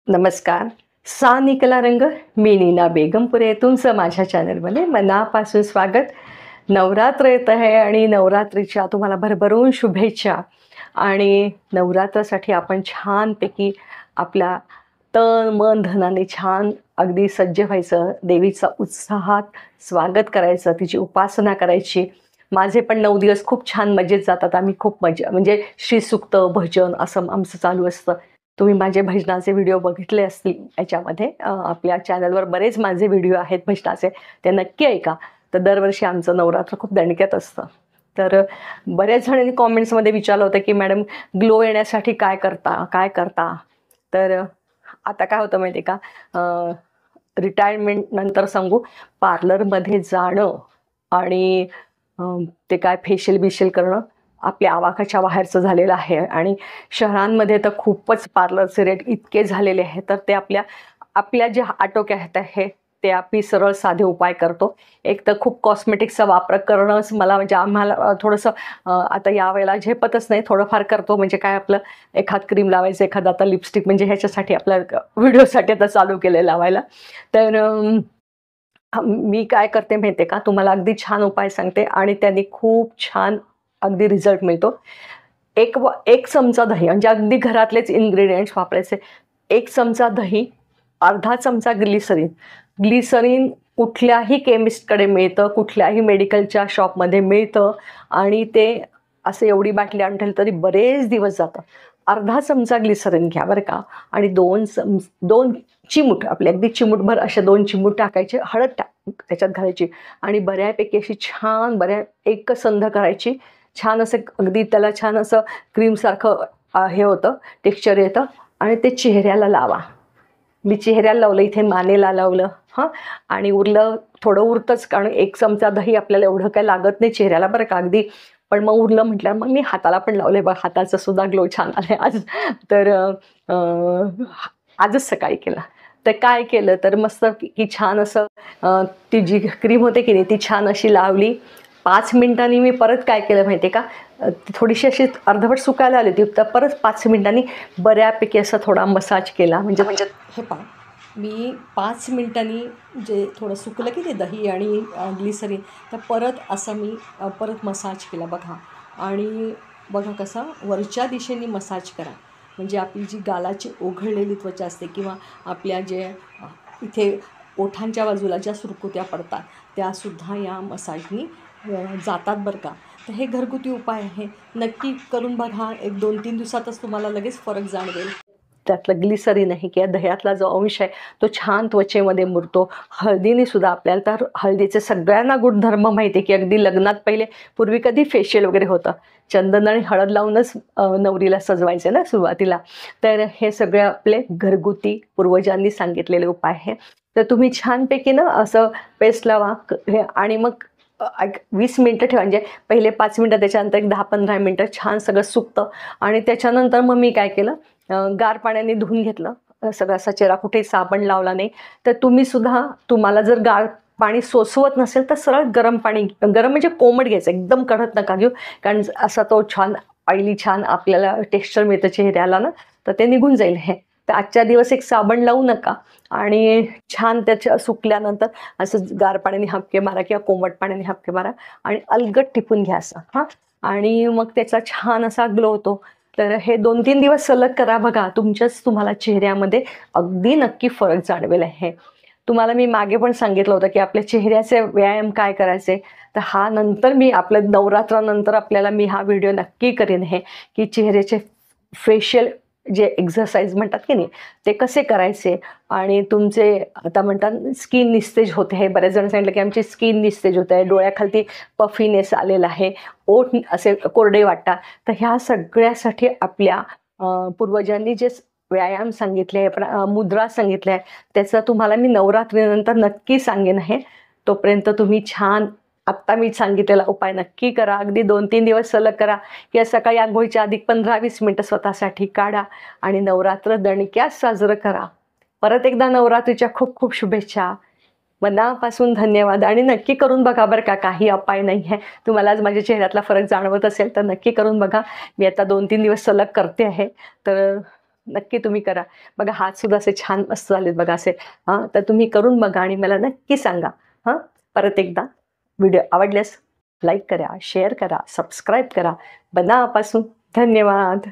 नमस्कार. सा निकला रंग. मी नीना बेगमपुरे. तुमचं माझ्या चॅनलमध्ये मनापासून स्वागत. नवरात्र येत आहे आणि नवरात्रीच्या तुम्हाला भरभरून शुभेच्छा. आणि नवरात्रासाठी आपण छानपैकी आपला तन मन धनाने छान अगदी सज्ज व्हायचं, देवीचा उत्साहात स्वागत करायचं, तिची उपासना करायची. माझे पण 9 दिवस खूप छान मजेत जातात. आम्ही खूप मजा म्हणजे श्रीसूक्त भजन असं आमचं चालू असतं. तुम्ही माझे भजनाचे व्हिडिओ बघितले असतील याच्यामध्ये. आपल्या चॅनलवर बरेच माझे व्हिडिओ आहेत भजनाचे, ते नक्की ऐका. तर दरवर्षी आमचं नवरात्र खूप दणक्यात असतं. तर बऱ्याच जणांनी कॉमेंट्समध्ये विचारलं होतं की मॅडम ग्लो येण्यासाठी काय करता. तर आता काय होतं माहिती आहे का, रिटायरमेंट नंतर सांगू, पार्लरमध्ये जाणं आणि ते काय फेशियल करणं आपल्या आवाकाच्या बाहेरचं झालेलं आहे. आणि शहरांमध्ये तर खूपच पार्लरचे रेट इतके झालेले आहेत. तर ते आपल्या जे आटोक्यात आहे ते आम्ही सरळ साधे उपाय करतो. एक तर खूप कॉस्मेटिक्सचा वापर करणंच म्हणजे आम्हाला थोडंसं आता यावेळेला झेपतच नाही. थोडंफार करतो म्हणजे काय, आपलं एखाद क्रीम लावायचं, एखादा आता लिपस्टिक, म्हणजे ह्याच्यासाठी आपल्या व्हिडिओसाठी आता चालू केलं लावायला. तर मी काय करते माहिती आहे का, तुम्हाला अगदी छान उपाय सांगते आणि त्यांनी खूप छान अगदी रिझल्ट मिळतो. एक चमचा दही, म्हणजे अगदी घरातलेच इन्ग्रेडियंट्स वापरायचे. 1 चमचा दही, अर्धा चमचा ग्लिसरीन कुठल्याही केमिस्टकडे मिळतं, कुठल्याही मेडिकलच्या शॉपमध्ये मिळतं आणि ते असं एवढी बाटली आणतील तरी बरेच दिवस जातं. अर्धा चमचा ग्लिसरीन घ्या बरं का. आणि 2 चिमूट, आपले अगदी चिमूटभर असे 2 चिमूट टाकायचे. हळद त्याच्यात घालायची आणि बऱ्यापैकी अशी छान एकसंध करायची. छान असं अगदी त्याला छान असं क्रीमसारखं हे होतं, टेक्स्चर येतं. आणि ते चेहऱ्याला लावा. मी चेहऱ्याला लावलं, इथे मानेला लावलं आणि थोडं उरतंच, कारण 1 चमचा दही आपल्याला एवढं काय लागत नाही चेहऱ्याला बरं का अगदी. पण मग उरलं म्हटल्यावर मग मी हाताला पण लावले बघ, हाताचा सुद्धा ग्लो छान आलाय आज. तर आजच सकाळी केला. तर काय केलं तर मस्त की छान असं ती जी क्रीम होते की नाही ती छान अशी लावली. 5 मिनिटांनी मी परत काय केलं माहिती आहे का, थोडीशी अशी अर्धवट सुकायला आली होती, तर परत 5 मिनिटांनी बऱ्यापैकी असा थोडा मसाज केला. म्हणजे हे पहा, मी 5 मिनिटांनी जे थोडं सुकलं की ते दही आणि ग्लिसरीन, तर परत असं मी परत मसाज केला बघा. आणि बघा कसा वरच्या दिशेने मसाज करा, म्हणजे आपली जी गालाची ओघळलेली त्वचा असते किंवा आपल्या जे इथे ओठांच्या बाजूला ज्या सुरकुत्या पडतात त्यासुद्धा या मसाजनी जातात बरं का. तर हे घरगुती उपाय आहे, नक्की करून बघा. 1-2-3 दिवसातच तुम्हाला लगेच फरक जाणवेल. त्यातलं ग्लिसरीन आहे किंवा दह्यातला जो अंश आहे तो छान त्वचेमध्ये मुरतो. हळदीने सुद्धा आपल्याला, तर हळदीचे सगळ्यांना गुणधर्म माहिती आहे की अगदी लग्नात पूर्वी कधी फेशियल वगैरे होतं, चंदन आणि हळद लावूनच नवरीला सजवायचे ना सुरुवातीला. तर हे सगळे आपले घरगुती पूर्वजांनी सांगितलेले उपाय आहे. तर तुम्ही छानपैकी ना असं पेस्ट लावा आणि मग 20 मिनटं ठेवा. म्हणजे पहिले 5 मिनटं, त्याच्यानंतर एक 10-15 मिनटं छान सगळं सुकतं. आणि त्याच्यानंतर मग मी काय केलं, गार पाण्याने धुवून घेतलं सगळं, असा चेहरा, कुठे साबण लावला नाही. तर तुम्हाला जर गार पाणी सोसवत नसेल तर सरळ गरम म्हणजे कोमट घ्यायचं, एकदम कडक नका घेऊ, कारण असा तो छान ऑइली छान आपल्याला टेक्स्चर मिळतं चेहऱ्याला ना, तर ते निघून जाईल हे. तर आजच्या दिवस एक साबण लावू नका आणि छान त्याच्या सुकल्यानंतर असं गार पाण्याने हापके मारा किंवा कोमट पाण्याने हापके मारा आणि अलगद टिपून घ्या असं आणि मग त्याचा छान असा ग्लो होतो. तर हे 2-3 दिवस सलग करा बघा, तुम्हाला चेहऱ्यामध्ये अगदी नक्की फरक जाणवेल आहे. तुम्हाला मी मागे पण सांगितलं होतं की आपल्या चेहऱ्याचे व्यायाम काय करायचे. तर नंतर मी आपल्या नवरात्रानंतर आपल्याला मी हा व्हिडिओ नक्की करेन हे, की चेहऱ्याचे फेशियल जे एक्झरसाइज म्हणतात की नाही ते कसे करायचे. आणि तुमचे आता म्हणतात स्किन निस्तेज होते आहे, बऱ्याच जण सांगितलं की आमची स्किन निस्तेज होत आहे, डोळ्याखालती पफीनेस आलेला आहे, ओठ असे कोरडे वाटतात. तर ह्या सगळ्यासाठी आपल्या पूर्वजांनी जे व्यायाम सांगितले आहे, मुद्रा सांगितल्या आहे, त्याचा तुम्हाला मी नवरात्रीनंतर नक्की सांगेन आहे. तोपर्यंत तुम्ही छान आत्ता मी सांगितलेला उपाय नक्की करा. अगदी 2-3 दिवस सलग करा किंवा सकाळी अंघोळीच्या आधी 15-20 मिनटं स्वतःसाठी काढा आणि नवरात्र दणक्यात साजरं करा. परत एकदा नवरात्रीच्या खूप खूप शुभेच्छा. मनापासून धन्यवाद. आणि नक्की करून बघा बरं का, काही अपाय नाही आहे. तुम्हाला आज माझ्या चेहऱ्यातला फरक जाणवत असेल तर नक्की करून बघा. मी आता 2-3 दिवस सलग करते आहे. तर नक्की तुम्ही करा. बघा हातसुद्धा असे छान मस्त झालेत बघा असे. हां, तर तुम्ही करून बघा आणि मला नक्की सांगा. हां, परत एकदा व्हिडिओ आवडल्यास लाईक करा, शेअर करा, सबस्क्राईब करा. मनापासून धन्यवाद.